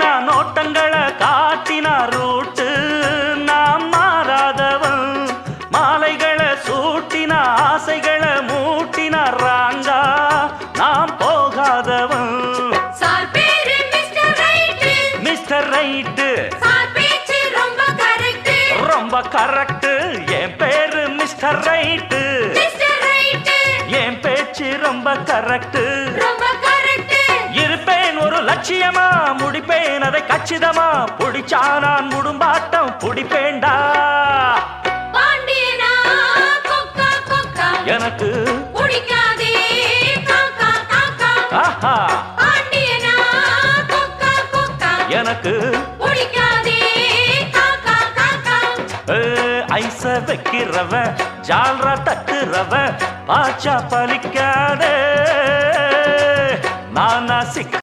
நீட்டினா நோட்டங்களை காட்டினா ரூட்டு நாம் மாறாதவன் மாலைகளை சூட்டினா ஆசைகளை மூட்டினா ராங்கா நாம் போகாதவன் மிஸ்டர் ரைட்டு ரொம்ப கரெக்ட் என் பேரு மிஸ்டர் ரைட்டு என் பேச்சு ரொம்ப கரெக்ட் இருப்பேன் ஒரு லட்சியமா முடிப்பேன் அதை கச்சிதமா புடிச்சா நான் முடும்பாட்டம் புடிப்பேண்டா எனக்கு ஆஹா எனக்கு ஐச வைக்கிறவ ஜால்ரா தட்டுறவ பாச்சா பலிக்கா